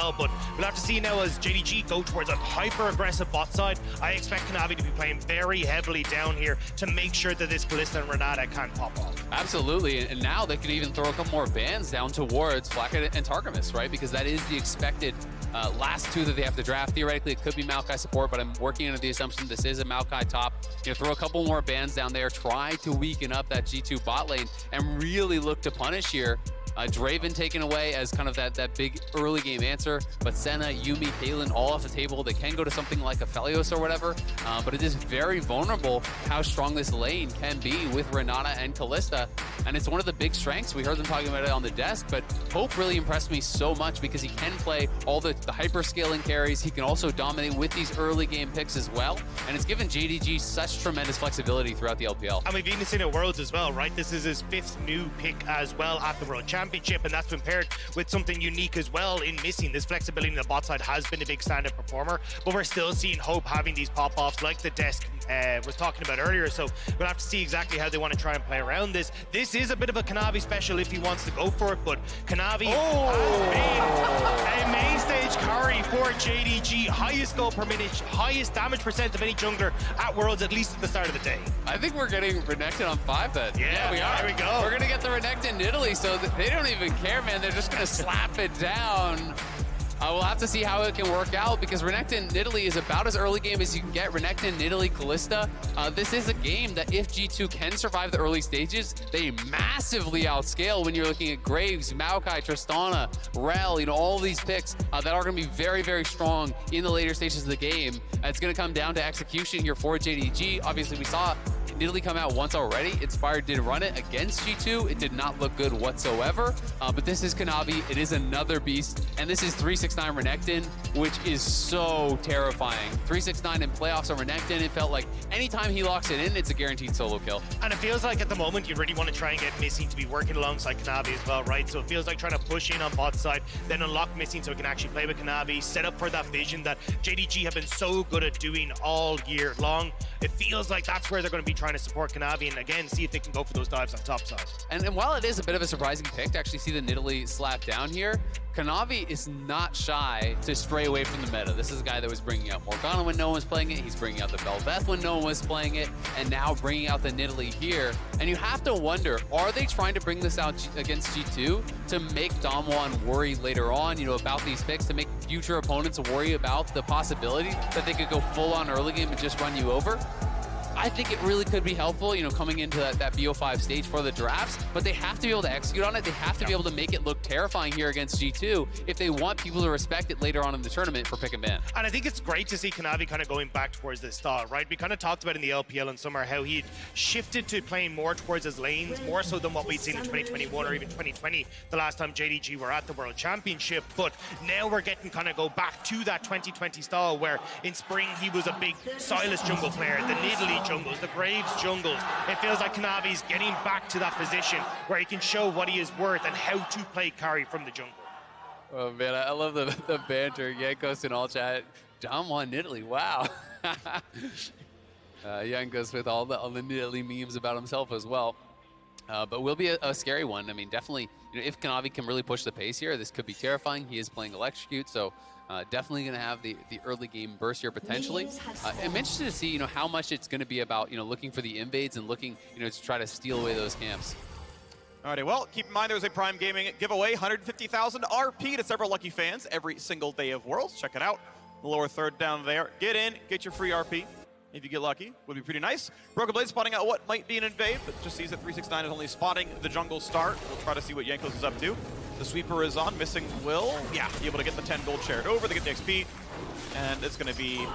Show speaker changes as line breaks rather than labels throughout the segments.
well, but we'll have to see now as JDG go towards a hyper-aggressive bot side. I expect Kanavi to be playing very heavily down here to make sure that this Kalista and Renata can pop off.
Absolutely, and now they could even throw a couple more bans down towards Flakked and Targamas, right? Because that is the expected last two that they have to draft. Theoretically, it could be Maokai support, but I'm working under the assumption this is a Maokai top. You know, throw a couple more bans down there, try to weaken up that G2 bot lane, and really look to punish here. Draven taken away as kind of that big early game answer, but Senna, Yuumi, Caitlyn all off the table. They can go to something like a Felios or whatever, but it is very vulnerable how strong this lane can be with Renata and Kalista, and it's one of the big strengths. We heard them talking about it on the desk, but Hope really impressed me so much because he can play all the hyper scaling carries. He can also dominate with these early game picks as well, and it's given JDG such tremendous flexibility throughout the LPL.
And we've even seen it Worlds as well, right? This is his 5th new pick as well at the World Championship, and that's been paired with something unique as well in Missing. This flexibility in the bot side has been a big standout performer, but we're still seeing Hope having these pop-offs like the desk was talking about earlier, so we'll have to see exactly how they want to try and play around this. This is a bit of a Kanavi special if he wants to go for it, but Kanavi has been a main stage carry for JDG. Highest goal per minute, highest damage percent of any jungler at Worlds, at least at the start of the day.
I think we're getting Renekton on 5 then.
Yeah,
we are.
There we go.
We're going to get the Renekton Nidalee, so they don't even care, man. They're just going to slap it down. We'll have to see how it can work out because Renekton Nidalee is about as early game as you can get. Renekton, Nidalee, Kalista. This is a game that if G2 can survive the early stages, they massively outscale when you're looking at Graves, Maokai, Tristana, Rell, you know, all these picks that are going to be very, very strong in the later stages of the game. It's going to come down to execution here for JDG. Obviously, we saw Nidalee come out once already. Inspired did run it against G2. It did not look good whatsoever. But this is Kanavi. It is another beast. And this is 369 Renekton, which is so terrifying. 369 in playoffs on Renekton. It felt like anytime he locks it in, it's a guaranteed solo kill.
And it feels like at the moment you really want to try and get Missing to be working alongside Kanavi as well, right? So it feels like trying to push in on bot side, then unlock Missing so he can actually play with Kanavi, set up for that vision that JDG have been so good at doing all year long. It feels like that's where they're going to be trying to support Kanavi and again see if they can go for those dives on top side.
And while it is a bit of a surprising pick to actually see the Nidalee slap down here, Kanavi is not shy to stray away from the meta. This is a guy that was bringing out Morgana when no one was playing it. He's bringing out the Bel'Veth when no one was playing it, and now bringing out the Nidalee here. And you have to wonder, are they trying to bring this out against G2 to make Damwon worry later on, you know, about these picks, to make future opponents worry about the possibility that they could go full on early game and just run you over? I think it really could be helpful, you know, coming into that BO5 stage for the drafts, but they have to be able to execute on it. They have to be able to make it look terrifying here against G2 if they want people to respect it later on in the tournament for pick and ban.
And I think it's great to see Kanavi kind of going back towards this style, right? We kind of talked about in the LPL in summer how he shifted to playing more towards his lanes, more so than what we'd seen in 2021 or even 2020, the last time JDG were at the World Championship. But now we're getting kind of go back to that 2020 style where in spring he was a big Sylas jungle player, the Nidalee jungles, the Graves jungles. It feels like Kanavi's getting back to that position where he can show what he is worth and how to play carry from the jungle.
Oh man, I love the banter. Jankos in all chat. Damwon Nidalee, wow. Jankos with all the Nidalee memes about himself as well. But will be a scary one. I mean, definitely, you know, if Kanavi can really push the pace here, this could be terrifying. He is playing Electrocute, so definitely going to have the early game burst here potentially. I'm interested to see, you know, how much it's going to be about, you know, looking for the invades and looking, you know, to try to steal away those camps.
Alrighty, well, keep in mind there's a Prime Gaming giveaway, 150,000 RP to several lucky fans every single day of Worlds. Check it out. The lower third down there. Get in, get your free RP. If you get lucky, would be pretty nice. Broken Blade spotting out what might be an invade, but just sees that 369 is only spotting the jungle start. We'll try to see what Jankos is up to. The sweeper is on, missing will, yeah, be able to get the 10 gold shared over, they get the XP, and it's going to be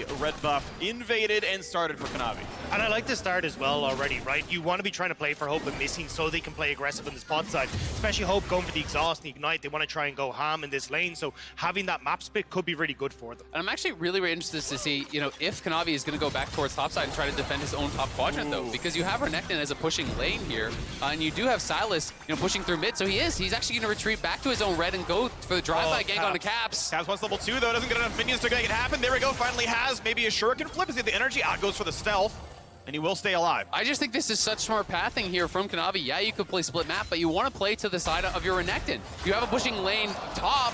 the red buff invaded and started for Kanavi.
And I like the start as well already, right? You want to be trying to play for Hope and Missing so they can play aggressive on the spot side, especially Hope going for the exhaust and ignite. They want to try and go ham in this lane, so having that map split could be really good for them.
And I'm actually really, really interested to see, you know, if Kanavi is going to go back towards topside and try to defend his own top quadrant, though, because you have Renekton as a pushing lane here, and you do have Sylas, you know, pushing through mid, so he's actually going to retreat back to his own red and go for the drive-by gank onto Caps.
Caps wants level 2, though, doesn't get enough minions to make it happen. There we go, finally has maybe a shuriken flip. Is he the energy? Out goes for the stealth, and he will stay alive.
I just think this is such smart pathing here from Kanavi. Yeah, you could play split map, but you want to play to the side of your Renekton. You have a pushing lane top,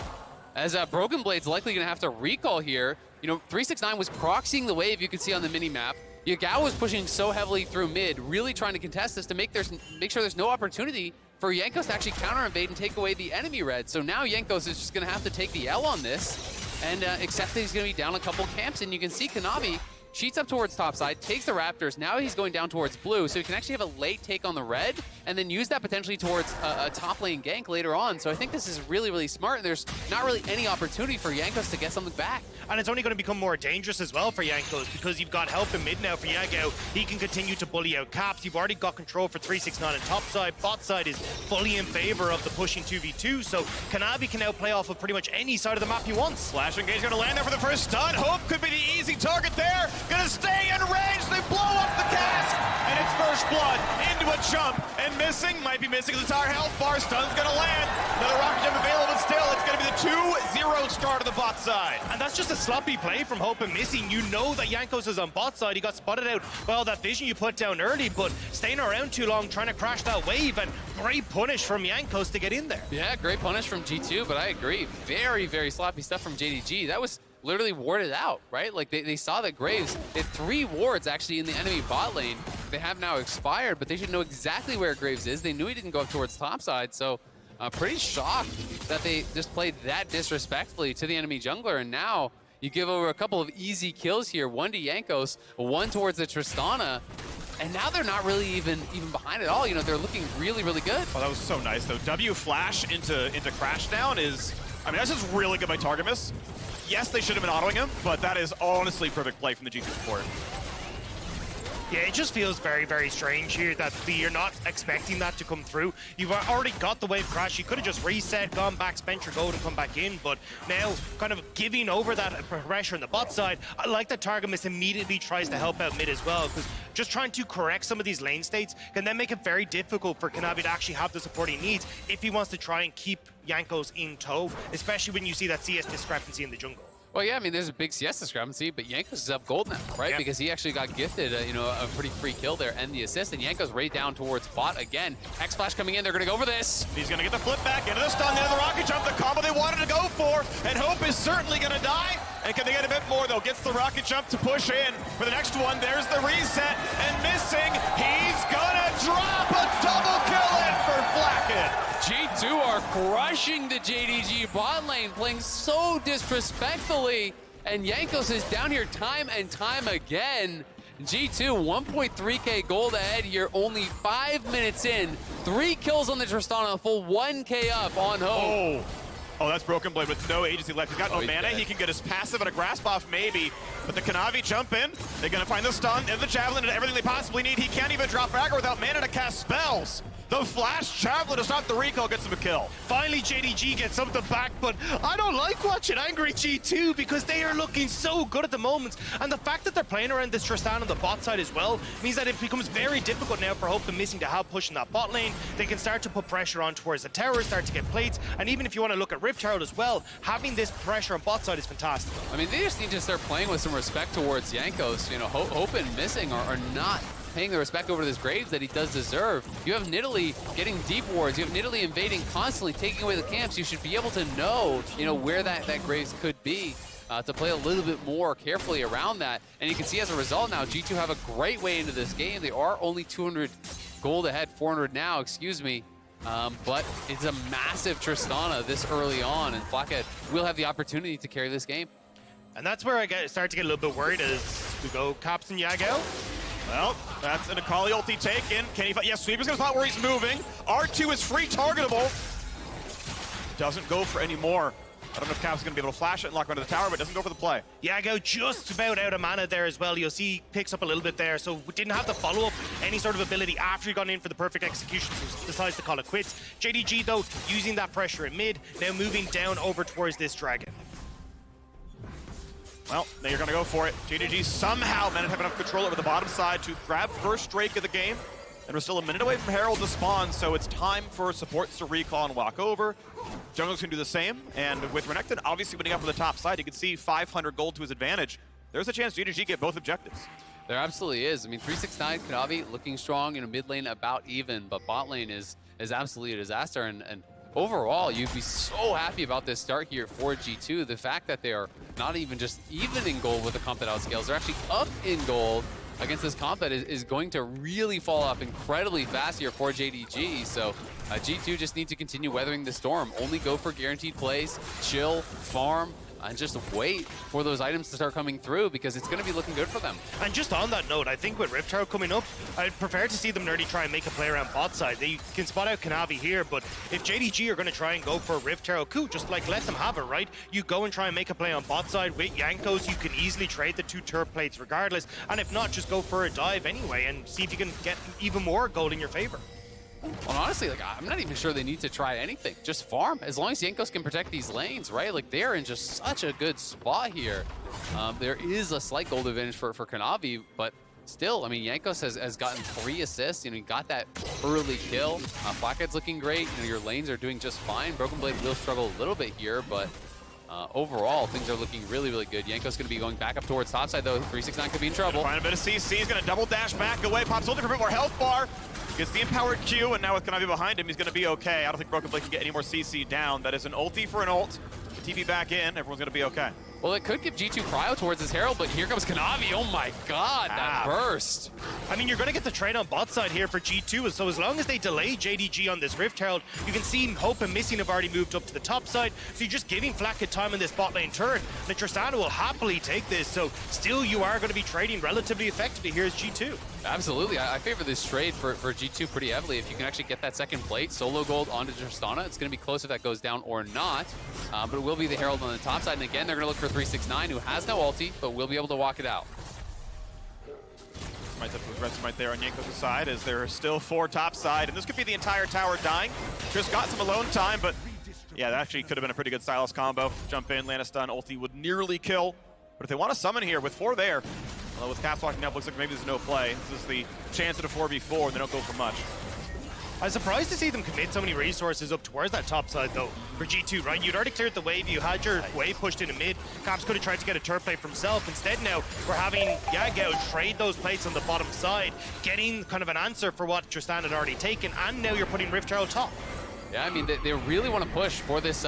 as Broken Blade's likely going to have to recall here. You know, 369 was proxying the wave you can see on the mini-map. Yagao was pushing so heavily through mid, really trying to contest this to make sure there's no opportunity for Jankos to actually counter-invade and take away the enemy red. So now Jankos is just going to have to take the L on this and accept that he's going to be down a couple camps. And you can see Kanavi cheats up towards topside, takes the Raptors. Now he's going down towards blue, so he can actually have a late take on the red and then use that potentially towards a top lane gank later on. So I think this is really, really smart, and there's not really any opportunity for Jankos to get something back.
And it's only going to become more dangerous as well for Jankos because you've got help in mid now for Yagao. He can continue to bully out caps. You've already got control for 369 on top side. Bot side is fully in favor of the pushing 2v2, so Kanavi can now play off of pretty much any side of the map he wants.
Slash engage going to land there for the first stun. Hope could be the easy target there. Going to stay in range. They blow up the cast. And it's first blood into a jump. And missing, might be missing his entire health bar. Stun's going to land. Another rocket jump available, but still, it's going to be the 2-0 start of the bot side.
And that's just a sloppy play from Hope and Missing. You know that Jankos is on bot side. He got spotted out by all that vision you put down early, but staying around too long trying to crash that wave, and great punish from Jankos to get in there.
Yeah, great punish from G2, but I agree. Very, very sloppy stuff from JDG. That was literally warded out, right? Like they saw that Graves had 3 wards actually in the enemy bot lane. They have now expired, but they should know exactly where Graves is. They knew he didn't go up towards topside, so pretty shocked that they just played that disrespectfully to the enemy jungler, and now you give over a couple of easy kills here, 1 to Jankos, 1 towards the Tristana, and now they're not really even behind at all. You know, they're looking really, really good.
Oh, that was so nice, though. W flash into Crashdown is, I mean, that's just really good by Targamas. Yes, they should have been autoing him, but that is honestly perfect play from the G2 support.
Yeah, it just feels very, very strange here that you're not expecting that to come through. You've already got the wave crash. You could have just reset, gone back, spent your gold and come back in, but now kind of giving over that pressure on the bot side. I like that Targamas immediately tries to help out mid as well, because just trying to correct some of these lane states can then make it very difficult for Kanavi to actually have the support he needs if he wants to try and keep Jankos in tow, especially when you see that CS discrepancy in the jungle.
Well, yeah, I mean, there's a big CS discrepancy, but Jankos is up gold now, right?
Yep.
Because he actually got gifted, you know, a pretty free kill there and the assist, and Jankos right down towards bot again. X-Flash coming in, they're going to go for this.
He's going to get the flip back into the stun, into the rocket jump, the combo they wanted to go for, and Hope is certainly going to die. And can they get a bit more, though? Gets the rocket jump to push in for the next one. There's the reset, and Missing, he's going to drop a double kill in for Flakked.
G2 are crushing the JDG bot lane, playing so disrespectfully. And Jankos is down here time and time again. G2, 1.3k gold ahead here, only 5 minutes in. 3 kills on the Tristana, a full 1k up on Hope.
Oh, that's Broken Blade with no agency left. He's got no mana. He can get his passive and a grasp off maybe. But the Kanavi jump in. They're going to find the stun and the javelin and everything they possibly need. He can't even drop back without mana to cast spells. The flash javelin to stop the recall gets him a kill.
Finally, JDG gets something back, but I don't like watching angry G2 because they are looking so good at the moment. And the fact that they're playing around this Tristana on the bot side as well means that it becomes very difficult now for Hope and Missing to have pushing that bot lane. They can start to put pressure on towards the tower, start to get plates, and even if you want to look at Rift Herald as well, having this pressure on bot side is fantastic.
I mean, they just need to start playing with some respect towards Jankos. You know, Hope and Missing are not paying the respect over to this Graves that he does deserve. You have Nidalee getting deep wards. You have Nidalee invading constantly, taking away the camps. You should be able to know, you know, where that Graves could be to play a little bit more carefully around that. And you can see as a result now, G2 have a great way into this game. They are only 200 gold ahead, 400 now, excuse me. But it's a massive Tristana this early on, and Flakked will have the opportunity to carry this game.
And that's where I start to get a little bit worried as we go Caps and Yagao.
Well, that's an Akali ulti taken. Can he fight? Yes, Sweeper's gonna spot where he's moving. R2 is free targetable. Doesn't go for any more. I don't know if Cap's gonna be able to flash it and lock onto the tower, but doesn't go for the play.
Yagao just about out of mana there as well. You'll see picks up a little bit there, so didn't have the follow-up, any sort of ability after he got in for the perfect execution, so decides to call it quits. JDG, though, using that pressure in mid, now moving down over towards this dragon.
Well, now you're going to go for it. JDG somehow managed to have enough control over the bottom side to grab first Drake of the game. And we're still a minute away from Herald to spawn, so it's time for supports to recall and walk over. Jungle's going to do the same, and with Renekton obviously winning up on the top side, you can see 500 gold to his advantage. There's a chance JDG get both objectives.
There absolutely is. I mean, 369, Kanavi looking strong, you know, mid lane about even, but bot lane is absolutely a disaster. And overall, you'd be so happy about this start here for G2. The fact that they are not even just even in gold with a comp that outscales, they're actually up in gold against this comp that is going to really fall off incredibly fast here for JDG. So G2 just need to continue weathering the storm. Only go for guaranteed plays, chill, farm, and just wait for those items to start coming through because it's going to be looking good for them.
And just on that note, I think with Rift Tower coming up, I'd prefer to see them nearly try and make a play around bot side. They can spot out Kanavi here, but if JDG are going to try and go for Rift Tower, cool, just like let them have it, right? You go and try and make a play on bot side with Jankos, you can easily trade the 2 turret plates regardless, and if not, just go for a dive anyway and see if you can get even more gold in your favor.
Well, honestly, like I'm not even sure they need to try anything. Just farm. As long as Jankos can protect these lanes, right? Like they're in just such a good spot here. There is a slight gold advantage for Kanavi, but still, I mean, Jankos has gotten 3 assists. You know, he got that early kill. Flakked's looking great. You know, your lanes are doing just fine. Broken Blade will struggle a little bit here, but overall, things are looking really, really good. Jankos going to be going back up towards topside, though. 369 could be in trouble.
Find a bit of CC. He's going to double dash back away. Pops looking for a bit more health bar. Gets the empowered Q, and now with Kanavi behind him, he's going to be okay. I don't think Broken Blade can get any more CC down. That is an ulti for an ult. TV back in. Everyone's going to be okay.
Well, it could give G2 cryo towards his Herald, but here comes Kanavi. Oh my god, that burst.
I mean, you're going to get the trade on bot side here for G2, so as long as they delay JDG on this Rift Herald, you can see Hope and Missing have already moved up to the top side, so you're just giving Flakked time in this bot lane turn. The Tristana will happily take this, so still you are going to be trading relatively effectively here as G2.
Absolutely, I favor this trade for G2 pretty heavily. If you can actually get that second plate, solo gold onto Tristana, it's going to be close if that goes down or not, but it will be the Herald on the top side, and again, they're going to look for 369, who has no ulti, but will be able to walk it out.
Might have to rest right there on Jankos' side as there are still 4 top side, and this could be the entire tower dying. Just got some alone time, but yeah, that actually could have been a pretty good Sylas combo. Jump in, land a stun, ulti would nearly kill. But if they want to summon here with 4 there, although with Caps walking up, looks like maybe there's no play. This is the chance at a 4v4, and they don't go for much.
I'm surprised to see them commit so many resources up towards that top side, though, for G2, right? You'd already cleared the wave. You had your wave pushed into mid. Caps could have tried to get a turret plate for himself. Instead, now, we're having Yagao trade those plates on the bottom side, getting kind of an answer for what Tristana had already taken, and now you're putting Rift Herald top.
Yeah, I mean, they really want to push for this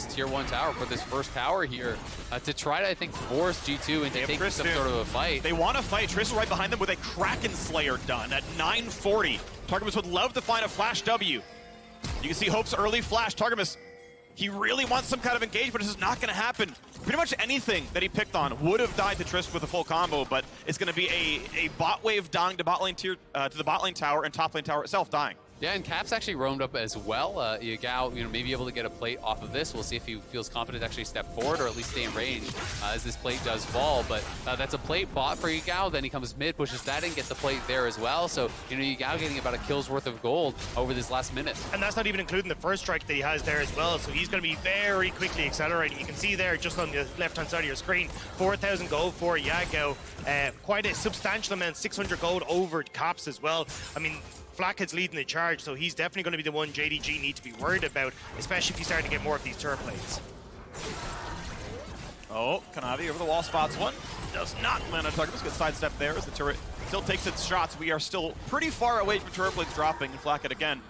tier 1 tower, for this first tower here, to try to, I think, force G2 into taking some sort of a fight.
They want to fight. Triss right behind them with a Kraken Slayer done at 940. Targamas would love to find a flash W. You can see Hope's early flash. Targamas, he really wants some kind of engagement. This is not going to happen. Pretty much anything that he picked on would have died to Triss with a full combo, but it's going to be a bot wave dying to bot lane tier, to the bot lane tower, and top lane tower itself dying.
Yeah, and Caps actually roamed up as well. Yagao, you know, maybe able to get a plate off of this. We'll see if he feels confident to actually step forward or at least stay in range as this plate does fall. But that's a plate bot for Yagao. Then he comes mid, pushes that in, gets the plate there as well. So, you know, Yagao getting about a kill's worth of gold over this last minute.
And that's not even including the first strike that he has there as well. So he's going to be very quickly accelerating. You can see there just on the left-hand side of your screen, 4,000 gold for Yagao. Quite a substantial amount, 600 gold over Caps as well. I mean, Flakked's leading the charge, so he's definitely going to be the one JDG need to be worried about, especially if you start to get more of these turret plates.
Oh, Kanavi over the wall spots one. Does not land on target. Let's get sidestep there as the turret still takes its shots. We are still pretty far away from turret plates dropping, and Flakked again.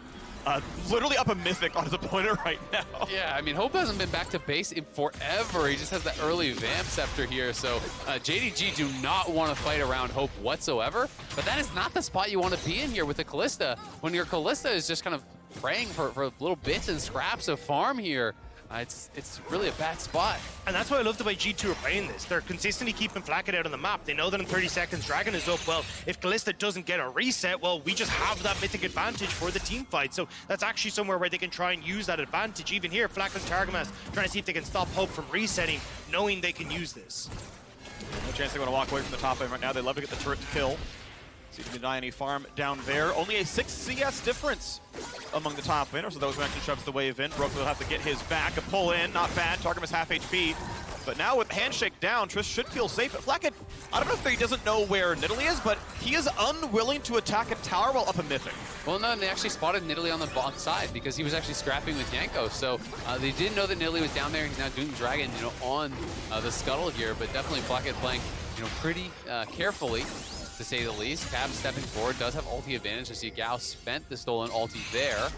Literally up a mythic on his opponent right now.
Yeah, I mean, Hope hasn't been back to base in forever. He just has that early Vamp Scepter here, so JDG do not want to fight around Hope whatsoever, but that is not the spot you want to be in here with the Kalista. When your Kalista is just kind of praying for little bits and scraps of farm here, it's really a bad spot.
And that's why I love the way G2 are playing this. They're consistently keeping Flakked out on the map. They know that in 30 seconds, Dragon is up. Well, if Kalista doesn't get a reset, well, we just have that mythic advantage for the team fight. So that's actually somewhere where they can try and use that advantage. Even here, Flakked and Targamas trying to see if they can stop Hope from resetting, knowing they can use this.
No chance they want to walk away from the top lane right now. They love to get the turret to kill. See if you can deny any farm down there. Only a 6 CS difference among the top laners, so those who actually shoves the wave in. Broken will have to get his back. A pull in, not bad. Targamas half HP. But now with handshake down, Triss should feel safe. But Flakked, I don't know if he doesn't know where Nidalee is, but he is unwilling to attack a tower while up a mythic.
Well, no, and they actually spotted Nidalee on the bottom side because he was actually scrapping with Jankos. So they didn't know that Nidalee was down there. He's now doing Dragon, on the scuttle here, but definitely Flakked playing, pretty carefully to to say the least. Cab stepping forward does have ulti advantage as Yagao spent the stolen ulti there,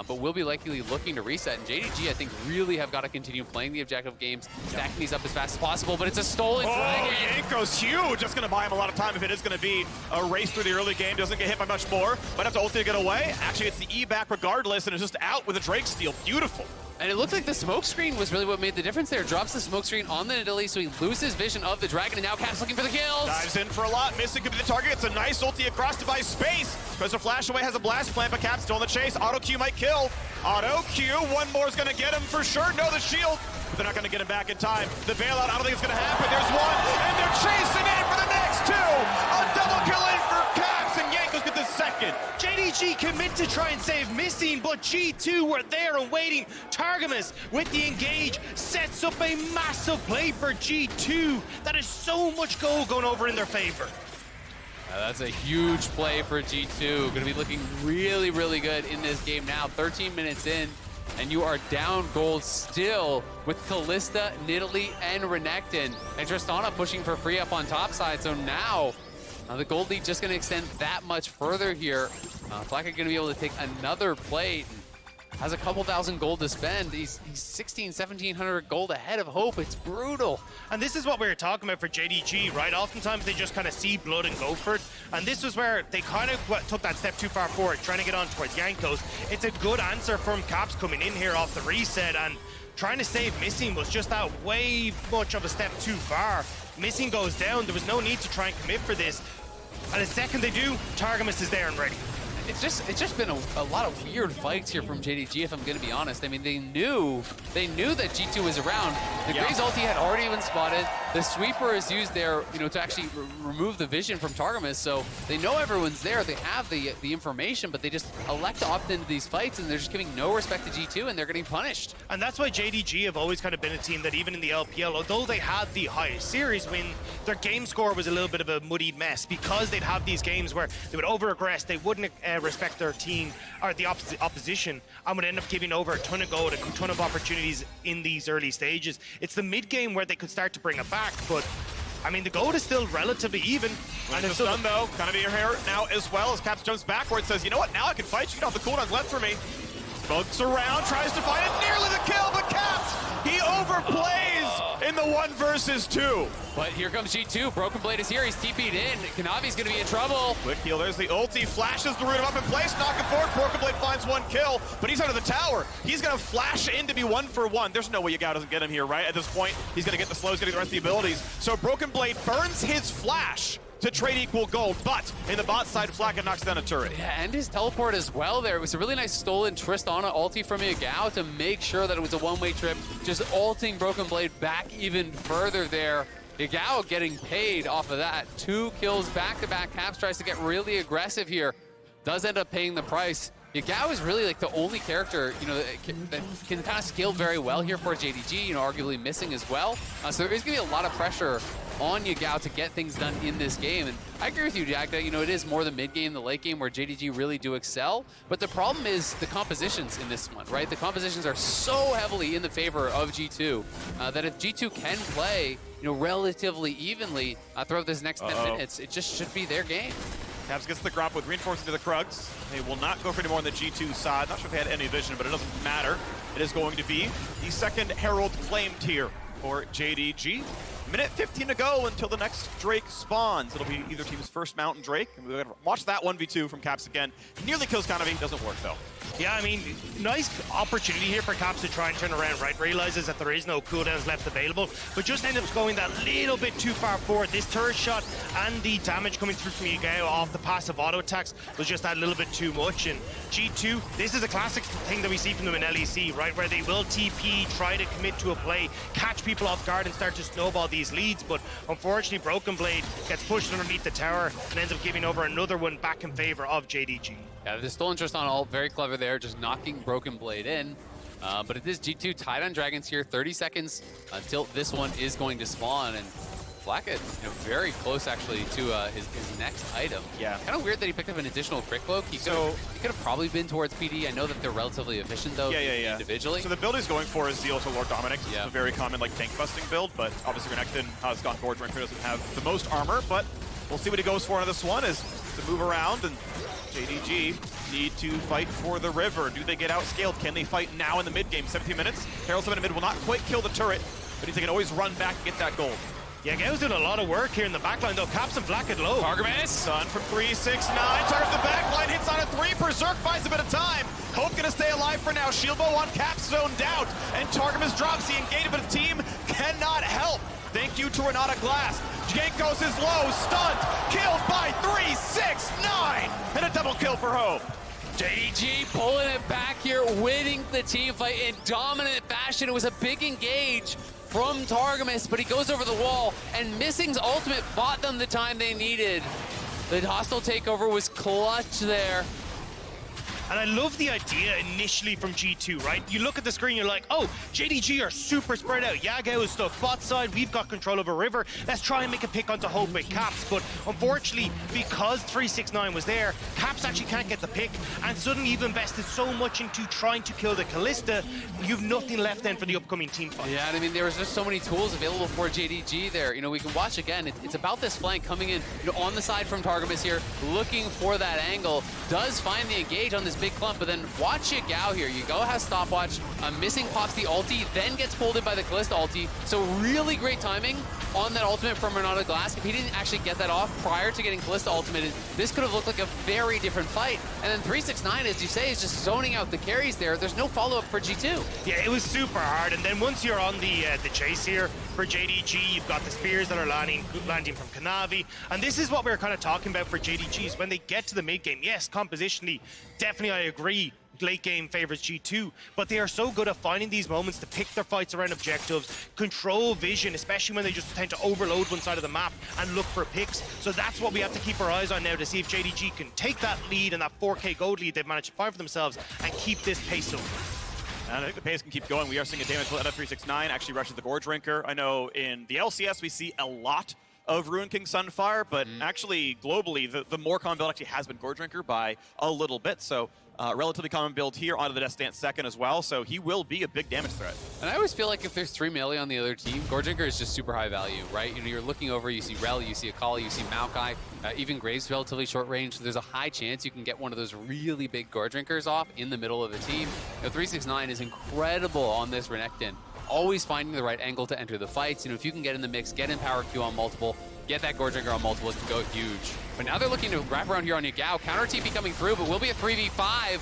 but will be likely looking to reset. And JDG, I think, really have got to continue playing the objective games, stacking these up as fast as possible, but it's a stolen dragon.
Jankos huge. That's going to buy him a lot of time if it is going to be a race through the early game. Doesn't get hit by much more. Might have to ulti to get away. Actually, it's the E back regardless, and it's just out with a Drake steal. Beautiful.
And it looked like the smoke screen was really what made the difference there. Drops the smoke screen on the Nidalee, so he loses vision of the dragon, and now Cap's looking for the kills.
Dives in for a lot. Missing could be the target. It's a nice ulti across device space. Goes to flash away, has a blast plant, but Cap's still in the chase. Auto Q might kill. Auto Q. One more is going to get him for sure. No, the shield. But they're not going to get him back in time. The bailout, I don't think it's going to happen. There's one, and they're chasing in for the next two. A double kill in for Caps, and Jankos get the second.
JDG commit to try and save Missing, but G2 were there and waiting. Targamas with the engage sets up a massive play for G2. That is so much goal going over in their favor.
That's a huge play for G2. Going to be looking really, really good in this game now. 13 minutes in, and you are down gold still with Kalista, Nidalee, and Renekton. And Tristana pushing for free up on top side. So now the gold lead just going to extend that much further here. Flakked going to be able to take another plate. Has a couple thousand gold to spend. He's 1,700 gold ahead of Hope. It's brutal.
And this is what we were talking about for JDG, right? Oftentimes they just kind of see blood and go for it. And this was where they kind of took that step too far forward, trying to get on towards Jankos. It's a good answer from Caps coming in here off the reset, and trying to save Missing was just that way much of a step too far. Missing goes down. There was no need to try and commit for this. And the second they do, Targamas is there and ready.
It's just been a lot of weird fights here from JDG, if I'm going to be honest. I mean, they knew that G2 was around. The Graves ulti had already been spotted. The sweeper is used there, to actually remove the vision from Targamas. So they know everyone's there. They have the information, but they just elect to opt into these fights, and they're just giving no respect to G2, and they're getting punished.
And that's why JDG have always kind of been a team that even in the LPL, although they had the highest series win, their game score was a little bit of a muddied mess because they'd have these games where they would over-aggress, they wouldn't respect their team or the opposition, and would end up giving over a ton of gold, a ton of opportunities in these early stages. It's the mid game where they could start to bring it back, but I mean, the gold is still relatively even.
And it's done though. Kanavi here now as well as Caps jumps backwards, says, you know what, now I can fight. You can have the cooldowns left for me. Smokes around, tries to find it, nearly the kill, but Caps, he overplays in the 1 versus 2.
But here comes G2. Broken Blade is here. He's TP'd in. Kanavi's going to be in trouble.
Quick heal. There's the ulti. Flashes the root him up in place. Knocking forward. Broken Blade finds 1 kill, but he's under the tower. He's going to flash in to be 1 for 1. There's no way Yagao doesn't get him here, right? At this point, he's going to get the slows, getting the rest of the abilities. So Broken Blade burns his flash to trade equal gold, but in the bot side, Flakked knocks down a turret.
Yeah, and his teleport as well there. It was a really nice stolen Tristana ulti from Yagao to make sure that it was a one-way trip, just ulting Broken Blade back even further there. Yagao getting paid off of that. 2 kills back-to-back. Caps tries to get really aggressive here. Does end up paying the price. Yagao is really like the only character, that can kind of scale very well here for JDG, arguably missing as well. So there is going to be a lot of pressure on Yagao to get things done in this game. And I agree with you, Jack, that, it is more the mid game, the late game where JDG really do excel. But the problem is the compositions in this one, right? The compositions are so heavily in the favor of G2 that if G2 can play, relatively evenly throughout this next 10 minutes, it just should be their game.
Caps gets the grab with reinforcing to the Krugs. They will not go for any more on the G2 side. Not sure if they had any vision, but it doesn't matter. It is going to be the second Herald claimed here for JDG. Minute 15 to go until the next Drake spawns. It'll be either team's first Mountain Drake. And we're gonna watch that 1v2 from Caps again. Nearly kills Kanavi, doesn't work though.
Yeah, I mean, nice opportunity here for Caps to try and turn around, right? Realizes that there is no cooldowns left available, but just ends up going that little bit too far forward. This turret shot and the damage coming through from Yagao off the passive auto attacks was just that little bit too much. And G2, this is a classic thing that we see from them in LEC, right? Where they will TP, try to commit to a play, catch people off guard and start to snowball these leads. But unfortunately, Broken Blade gets pushed underneath the tower and ends up giving over another one back in favor of JDG.
Yeah, the stolen Tristana ult, very clever there, just knocking Broken Blade in. But it is G2 tied on Dragons here, 30 seconds until this one is going to spawn. And Flakked, very close actually to his next item.
Yeah.
Kind of weird that he picked up an additional Crick Cloak. He could have probably been towards PD. I know that they're relatively efficient though, individually.
So the build he's going for is Zeal to Lord Dominic.
Yeah.
It's a very common tank busting build, but obviously Renekton has gone forward. Renekton doesn't have the most armor, but We'll see what he goes for on this one as to move around, and JDG need to fight for the river. Do they get outscaled? Can they fight now in the mid game? 17 minutes. Herald 7 in mid will not quite kill the turret, but he can always run back and get that gold.
Yagao's doing a lot of work here in the backline, though. Caps and Flakked low.
Targamas, done from 3-6-9. Target the backline, hits on a 3. Berserk buys a bit of time. Hope gonna stay alive for now. Shieldbow on Caps zoned out, and Targamas drops the engagement, but the team cannot help. Thank you to Renata Glasc. Jankos is low, stunned, killed by 3-6-9, and a double kill for Hope.
JDG pulling it back here, winning the team fight in dominant fashion. It was a big engage from Targamas, but he goes over the wall, and Missing's ultimate bought them the time they needed. The hostile takeover was clutch there.
And I love the idea initially from G2, right? You look at the screen, you're like, oh, JDG are super spread out. Yagao is stuck bot side. We've got control over River. Let's try and make a pick onto Hope with Caps. But unfortunately, because 369 was there, Caps actually can't get the pick. And suddenly you've invested so much into trying to kill the Kalista, you've nothing left then for the upcoming team fight.
Yeah, and I mean, there was just so many tools available for JDG there. You know, we can watch again. It's about this flank coming in, you know, on the side from Targamas here, looking for that angle. Does find the engage on this big clump, but then watch Yagao here. Yagao has stopwatch. Missing pops the ulti, then gets pulled in by the Kalista ulti. So really great timing on that ultimate from Renata Glasc. If he didn't actually get that off prior to getting Kalista ultimated, this could have looked like a very different fight. And then 369, as you say, is just zoning out the carries there. There's no follow-up for G2.
Yeah, it was super hard. And then once you're on the chase here for JDG, you've got the spears that are landing from Kanavi. And this is what we were kind of talking about for JDGs. When they get to the mid game, yes, compositionally, definitely I agree. Late game favors G2, but they are so good at finding these moments to pick their fights around objectives, control vision, especially when they just tend to overload one side of the map and look for picks. So that's what we have to keep our eyes on now to see if JDG can take that lead and that 4K gold lead they've managed to find for themselves and keep this pace up.
And I think the pace can keep going. We are seeing a damage out of 369 actually rushes the Gorge Drinker. I know in the LCS we see a lot of Ruin King Sunfire, but actually globally the more common build actually has been Gorge Drinker by a little bit. So relatively common build here onto the Death Dance second as well, so he will be a big damage threat.
And I always feel like if there's 3 melee on the other team, Gorge Drinker is just super high value, right? You know, you're looking over, you see Rell, you see Akali, you see Maokai, even Graves relatively short range, so there's a high chance you can get one of those really big Gorge Drinkers off in the middle of the team. You know, 369 is incredible on this Renekton, always finding the right angle to enter the fights. You know, if you can get in the mix, get in power Q on multiple, get that Gorge Drinker on multiple, it can go huge. But now they're looking to wrap around here on Yagao. Counter TP coming through, but will be a 3v5.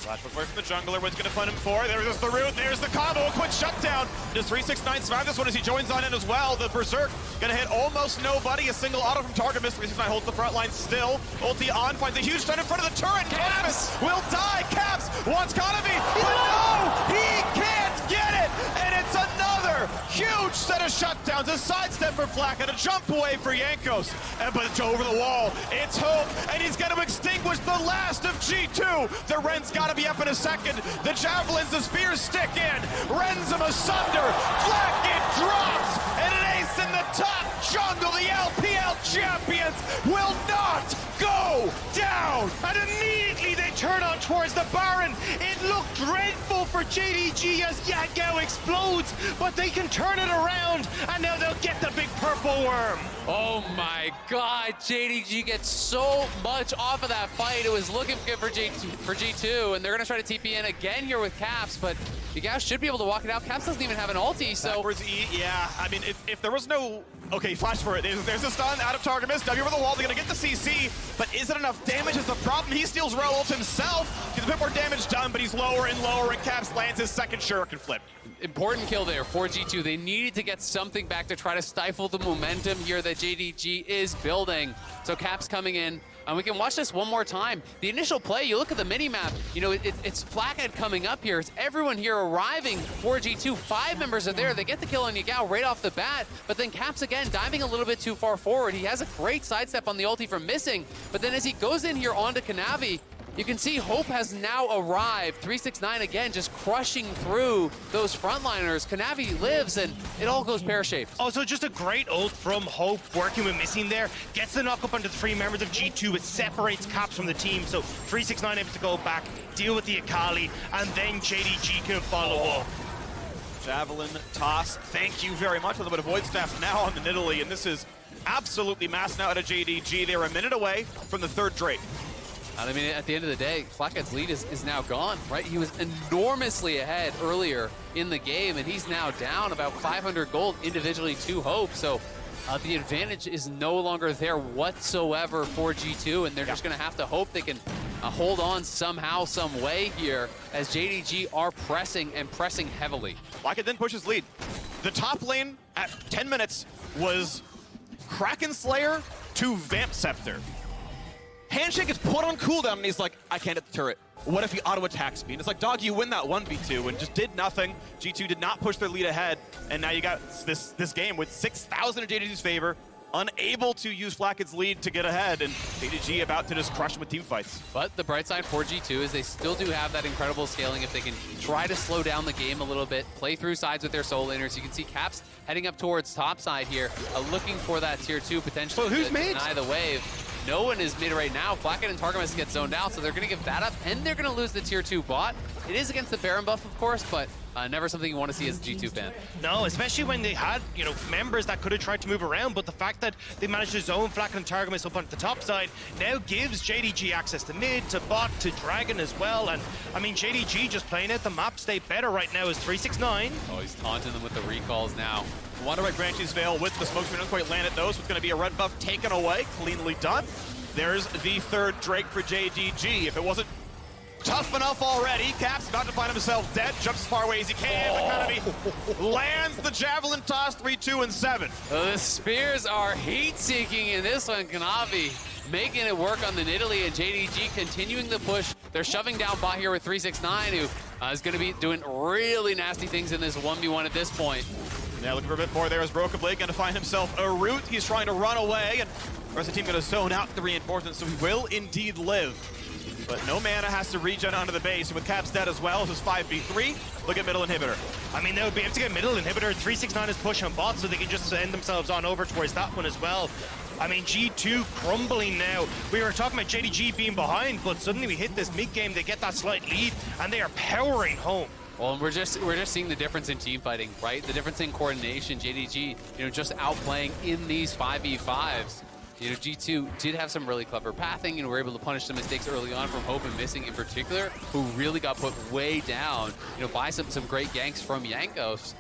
Flash away from the jungler. What's going to fund him for? There's the root. There's the combo. A quick shutdown. Does 369 survive this one as he joins on in as well? The Berserk going to hit almost nobody. A single auto from Targamas. 369 holds the front line still. Ulti on. Finds a huge stun in front of the turret. Caps will die. Caps wants Kanavi. But no! He can't get it! And it's another huge set of shutdowns. A sidestep for Flakked. A jump away for Jankos. But it's over the wall. It's Hope, and he's going to extinguish the last of G2. The Ren's got to be up in a second. The javelins, the spears stick in. Rends him asunder. Flakked drops, and an ace in the top jungle. The LPL champions will not go down.
And immediately they turn on towards the Baron. It looked dreadful for JDG as Yagao explodes, but they can turn it around, and now they'll get the big purple worm.
Oh my god, JDG gets so much off of that fight. It was looking good for G2, and they're going to try to TP in again here with Caps, but Yagao should be able to walk it out. Caps doesn't even have an ulti, so...
Backwards E, yeah. I mean, if there was no... Okay, flash for it. There's a stun out of Targamas. W over the wall. They're going to get the CC, but is it enough damage is the problem. He steals Rell ult himself. Gets a bit more damage done, but he's lower and lower, and Caps lands his second shuriken flip.
Important kill there for G2. They needed to get something back to try to stifle the momentum here that JDG is building. So Caps coming in, and we can watch this one more time. The initial play, you look at the mini-map, you know, it's Flakked coming up here. It's everyone here arriving for G2. 5 members are there. They get the kill on Yagao right off the bat, but then Caps again diving a little bit too far forward. He has a great sidestep on the ulti from Missing, but then as he goes in here onto Kanavi, you can see Hope has now arrived. 369 again, just crushing through those frontliners. Kanavi lives, and it all goes pear-shaped.
Also, just a great ult from Hope, working with Missing there. Gets the knock up onto the 3 members of G2. It separates Caps from the team, so 369 able to go back, deal with the Akali, and then JDG can follow up.
Javelin toss, thank you very much. A little bit of Void Staff now on the Nidalee, and this is absolutely massing out at JDG. They were a minute away from the third Drake.
I mean, at the end of the day, Flakked's lead is now gone, right? He was enormously ahead earlier in the game, and he's now down about 500 gold individually to Hope. So the advantage is no longer there whatsoever for G2, and they're just going to have to hope they can hold on somehow, some way here, as JDG are pressing and pressing heavily.
Flakked then pushes lead. The top lane at 10 minutes was Kraken Slayer to Vamp Scepter. Handshake is put on cooldown, and he's like, I can't hit the turret. What if he auto-attacks me? And it's like, dog, you win that 1v2, and just did nothing. G2 did not push their lead ahead, and now you got this game with 6,000 in JDG's favor, unable to use Flakked's lead to get ahead, and JDG about to just crush him with team fights.
But the bright side for G2 is they still do have that incredible scaling if they can try to slow down the game a little bit, play through sides with their solo laners. You can see Caps heading up towards top side here, looking for that tier 2 potentially to deny the wave. No one is mid right now. Flakked and Targamas get zoned out, so they're going to give that up, and they're going to lose the tier 2 bot. It is against the Baron buff, of course, but never something you want to see as a G2 fan.
No, especially when they had, you know, members that could have tried to move around, but the fact that they managed to zone Flakked and Targamas up on the top side now gives JDG access to mid, to bot, to Dragon as well. And I mean, JDG just playing out the map state better right now is 369.
Oh, he's taunting them with the recalls now.
Wonder by Granchi's Veil with the smoke screen, don't quite land it though, so it's going to be a red buff taken away, cleanly done. There's the third Drake for JDG. If it wasn't tough enough already, Cap's about to find himself dead, jumps as far away as he can, but Kanavi lands the javelin toss, 3, 2, and 7.
The spears are heat-seeking in this one. Kanavi making it work on the Nidalee, and JDG continuing the push. They're shoving down bot here with 369, who is going to be doing really nasty things in this 1v1 at this point.
Now looking for a bit more there is Broken Blade, going to find himself a root. He's trying to run away, and the rest of the team going to zone out the reinforcements, so he will indeed live. But no mana has to regen onto the base, and with Caps dead as well, this is 5v3. Look at middle inhibitor.
I mean, they would be able to get middle inhibitor. 369 is push on bot, so they can just send themselves on over towards that one as well. I mean, G2 crumbling now. We were talking about JDG being behind, but suddenly we hit this mid-game, they get that slight lead, and they are powering home.
Well, and we're just seeing the difference in team fighting, right? The difference in coordination. JDG, you know, just outplaying in these 5v5s. You know, G2 did have some really clever pathing and were able to punish some mistakes early on from Hope and Missing in particular, who really got put way down, you know, by some great ganks from Jankos.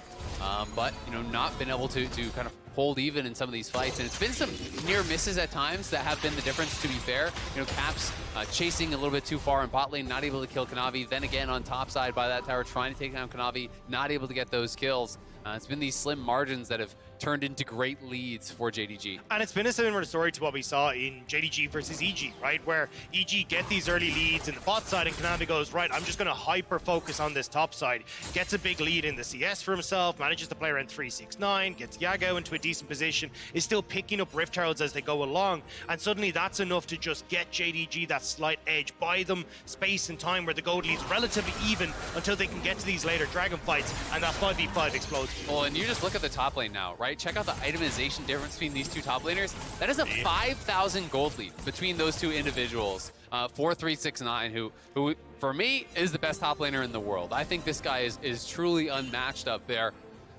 But, you know, not been able to kind of hold even in some of these fights. And it's been some near misses at times that have been the difference, to be fair. You know, Caps chasing a little bit too far in bot lane, not able to kill Kanavi. Then again on top side by that tower, trying to take down Kanavi, not able to get those kills. It's been these slim margins that have turned into great leads for JDG.
And it's been a similar story to what we saw in JDG versus EG, right? Where EG get these early leads in the bot side and Kanavi goes, right, I'm just going to hyper-focus on this top side. Gets a big lead in the CS for himself, manages to play around 369, gets Yagao into a decent position, is still picking up Rift Heralds as they go along. And suddenly that's enough to just get JDG that slight edge, buy them space and time where the gold leads relatively even until they can get to these later Dragon fights, and that 5v5 explodes.
Well, and you just look at the top lane now, right? Check out the itemization difference between these two top laners. That is a 5,000 gold lead between those two individuals. 4-3-6-9, who for me is the best top laner in the world. I think this guy is truly unmatched up there,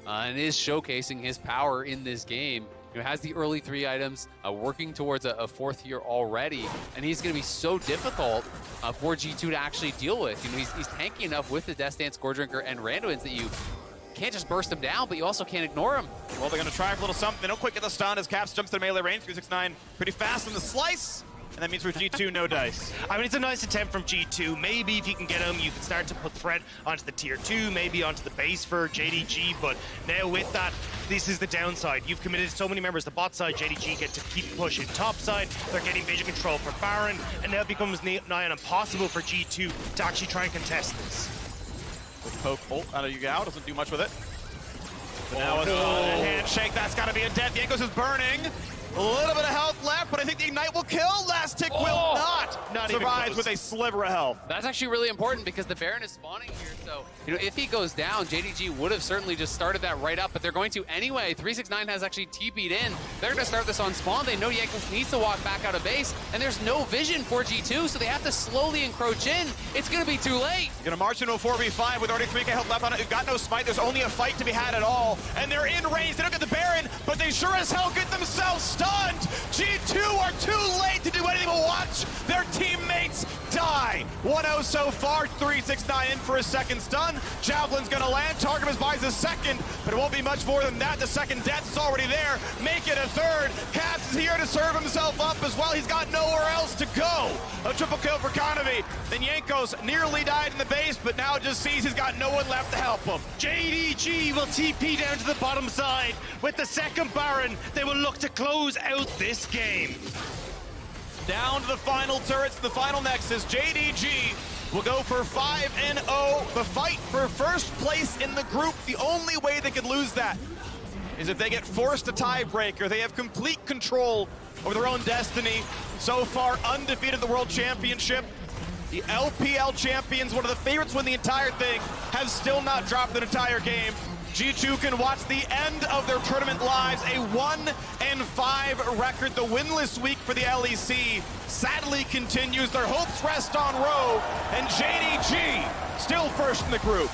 and is showcasing his power in this game. You know, has the early 3 items, working towards a 4th year already, and he's going to be so difficult for G2 to actually deal with. You know, he's tanky enough with the Death Dance, Gore Drinker, and Randuin's that you can't just burst him down, but you also can't ignore him.
Well, they're going to try for a little something. They don't quite get the stun as Caps jumps to melee range. 369 pretty fast in the slice. And that means for G2, no dice.
I mean, it's a nice attempt from G2. Maybe if you can get him, you can start to put threat onto the tier 2, maybe onto the base for JDG. But now with that, this is the downside. You've committed so many members to bot side. JDG get to keep pushing top side. They're getting vision control for Baron. And now it becomes nigh on impossible for G2 to actually try and contest this.
Poke ult out of Yagao, doesn't do much with it. But now with a handshake, that's got to be a death. Jankos is burning. A little bit of health left, but I think the Ignite will kill. Last tick will not.
Not even
survives
close.
with a sliver of health.
That's actually really important because the Baron is spawning here. So, if he goes down, JDG would have certainly just started that right up, but they're going to anyway. 369 has actually TP'd in. They're going to start this on spawn. They know Jankos needs to walk back out of base, and there's no vision for G2, so they have to slowly encroach in. It's going to be too late.
Gonna march into a 4v5 with already 3k health left on it. We've got no smite. There's only a fight to be had at all. And they're in range. They don't get the Baron, but they sure as hell get themselves stunned. G2 are too late to do anything but watch their teammates die. 1-0 so far. 369 in for a second stun. Javelin's gonna land. Targamas buys a second, but it won't be much more than that. The second death is already there. Make it a third. Caps is here to serve himself up as well. He's got nowhere else to go. A triple kill for Kanavi. Then Jankos nearly died in the base, but now just sees he's got no one left to help him.
JDG will TP down to the bottom side. With the second Baron, they will look to close out this game.
Down to the final turrets, the final nexus. JDG will go for 5-0. The fight for first place in the group. The only way they could lose that is if they get forced a tiebreaker. They have complete control over their own destiny. So far, undefeated at the World Championship. The LPL champions, one of the favorites to win the entire thing, have still not dropped an entire game. G2 can watch the end of their tournament lives, a 1-5 record. The winless week for the LEC sadly continues. Their hopes rest on Row, and JDG still first in the group.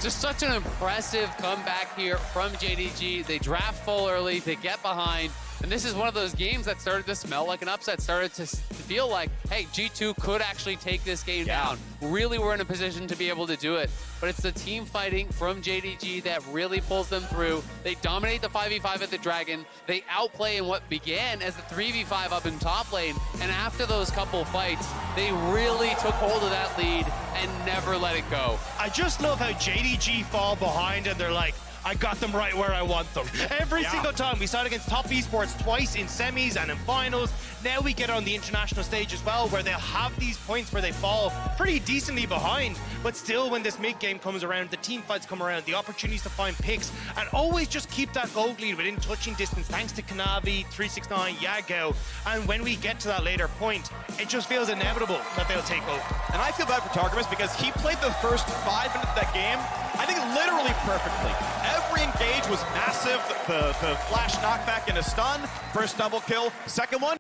Just such an impressive comeback here from JDG. They draft full early, they get behind, and this is one of those games that started to smell like an upset, started to feel like, hey, G2 could actually take this game down. Really were in a position to be able to do it, but it's the team fighting from JDG that really pulls them through. They dominate the 5v5 at the Dragon. They outplay in what began as the 3v5 up in top lane, and after those couple fights, they really took hold of that lead and never let it go.
I just love how JDG fall behind and they're like, I got them right where I want them. Every single time. We saw it against top esports twice in semis and in finals. Now we get on the international stage as well, where they'll have these points where they fall pretty decently behind. But still, when this mid-game comes around, the team fights come around, the opportunities to find picks, and always just keep that gold lead within touching distance, thanks to Kanavi, 369, Yagao. And when we get to that later point, it just feels inevitable that they'll take over.
And I feel bad for Targamas because he played the first 5 minutes of that game, I think literally perfectly. Every engage was massive. The flash knockback and a stun. First double kill. Second one.